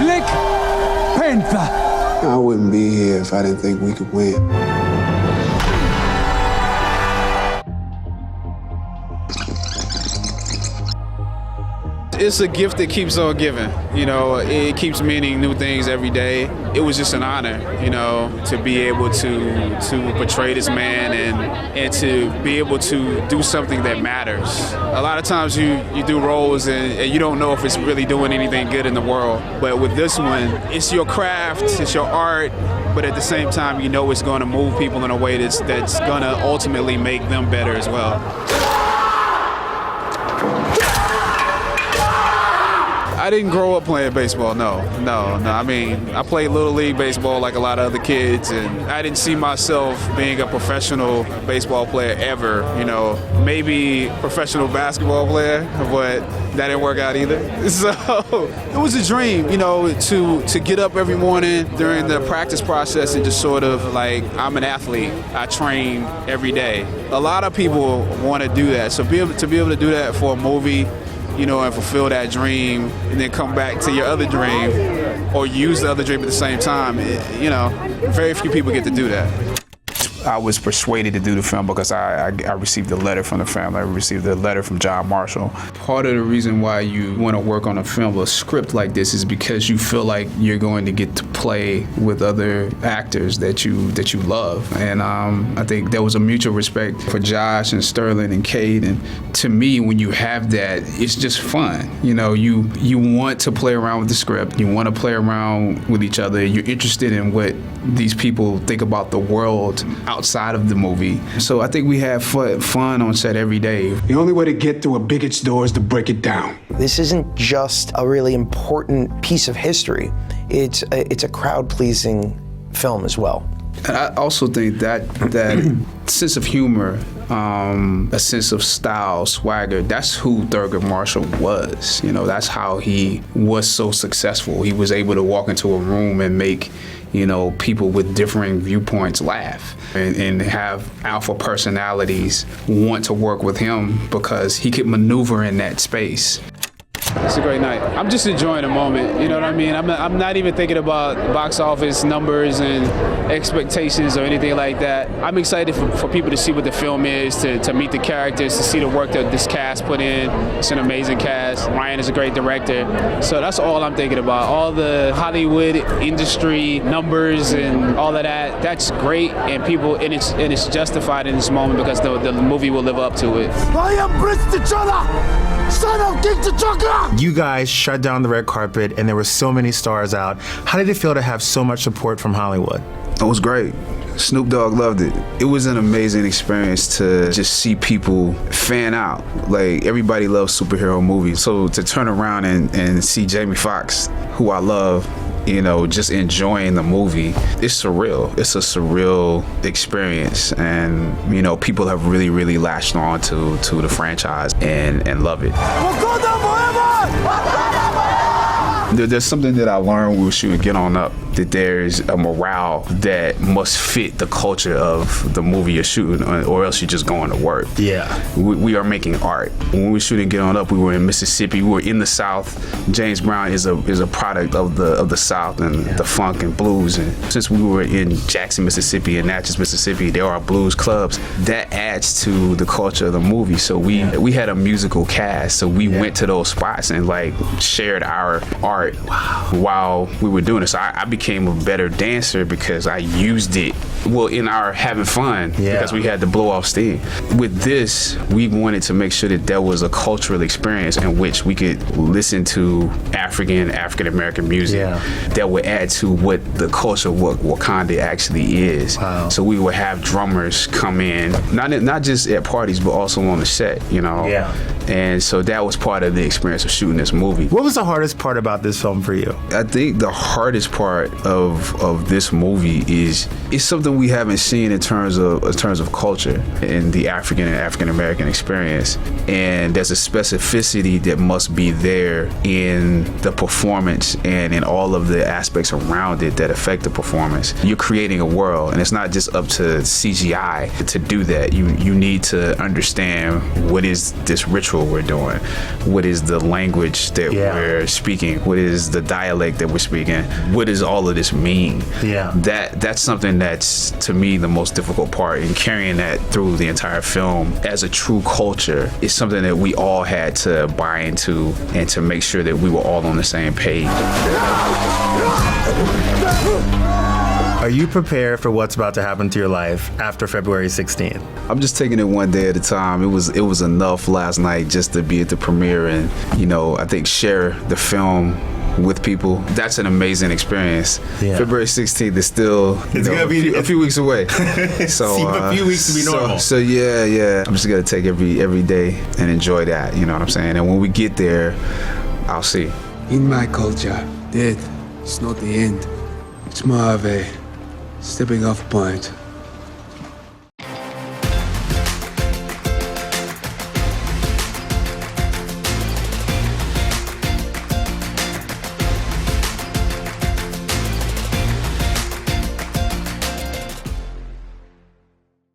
Black Panther. I wouldn't be here if I didn't think we could win. It's a gift that keeps on giving. You know, it keeps meaning new things every day. It was just an honor, you know, to be able to portray this man and to be able to do something that matters. A lot of times you do roles and you don't know if it's really doing anything good in the world. But with this one, it's your craft, it's your art, but at the same time, you know it's going to move people in a way that's going to ultimately make them better as well. I didn't grow up playing baseball, no. I mean, I played Little League baseball like a lot of other kids, and I didn't see myself being a professional baseball player ever, you know. Maybe professional basketball player, but that didn't work out either. So it was a dream, you know, to get up every morning during the practice process and just sort of like, I'm an athlete. I train every day. A lot of people want to do that, so to be able to do that for a movie, you know, and fulfill that dream and then come back to your other dream or use the other dream at the same time, you know, very few people get to do that. I was persuaded to do the film because I received a letter from the family. I received a letter from John Marshall. Part of the reason why you want to work on a film, a script like this, is because you feel like you're going to get to play with other actors that you love. And I think there was a mutual respect for Josh and Sterling and Kate. And to me, when you have that, it's just fun. You know, you want to play around with the script. You want to play around with each other. You're interested in what these people think about the world outside of the movie. So I think we have fun on set every day. The only way to get through a bigot's door is to break it down. This isn't just a really important piece of history. It's a crowd-pleasing film as well. And I also think that sense of humor, a sense of style, swagger, that's who Thurgood Marshall was. You know, that's how he was so successful. He was able to walk into a room and make, you know, people with differing viewpoints laugh and have alpha personalities want to work with him because he could maneuver in that space. It's a great night. I'm just enjoying the moment, you know what I mean? I'm not even thinking about box office numbers and expectations or anything like that. I'm excited for people to see what the film is, to meet the characters, to see the work that this cast put in. It's an amazing cast. Ryan is a great director. So that's all I'm thinking about. All the Hollywood industry numbers and all of that, that's great, and it's justified in this moment because the movie will live up to it. I am Prince T'Challa, son of King T'Challa! You guys shut down the red carpet and there were so many stars out. How did it feel to have so much support from Hollywood? It was great. Snoop Dogg loved it. It was an amazing experience to just see people fan out. Like, everybody loves superhero movies. So to turn around and see Jamie Foxx, who I love, you know, just enjoying the movie, it's surreal. It's a surreal experience, and you know, people have really, really latched on to the franchise and love it. There's something that I learned when we were shooting Get On Up, that there's a morale that must fit the culture of the movie you're shooting, or else you're just going to work. Yeah. We are making art. When we were shooting Get On Up, we were in Mississippi. We were in the South. James Brown is a product of the South and the funk and blues. And since we were in Jackson, Mississippi and Natchez, Mississippi, there are blues clubs. That adds to the culture of the movie. So we had a musical cast. So we went to those spots and like shared our art while we were doing it. So I became a better dancer because I used it, well, in our having fun, because we had to blow off steam. With this, we wanted to make sure that there was a cultural experience in which we could listen to African-American music that would add to what the culture of what Wakanda actually is. Wow. So we would have drummers come in, not just at parties, but also on the set, you know? Yeah. And so that was part of the experience of shooting this movie. What was the hardest part about this film for you? I think the hardest part part of this movie is it's something we haven't seen in terms of culture in the African and African American experience, and there's a specificity that must be there in the performance and in all of the aspects around it that affect the performance. You're creating a world, and it's not just up to CGI to do that. You need to understand what is this ritual we're doing, what is the language that we're speaking, what is the dialect that we're speaking, what does all of this mean? That's something that's, to me, the most difficult part, and carrying that through the entire film as a true culture is something that we all had to buy into and to make sure that we were all on the same page. Are you prepared for what's about to happen to your life after February 16th? I'm just taking it one day at a time. It was enough last night just to be at the premiere and, I think share the film with people. That's an amazing experience. February 16th is still gonna be a few weeks away. So a few weeks to be normal. So yeah. I'm just gonna take every day and enjoy that. You know what I'm saying? And when we get there, I'll see. In my culture, death is not the end. It's more of a stepping off point.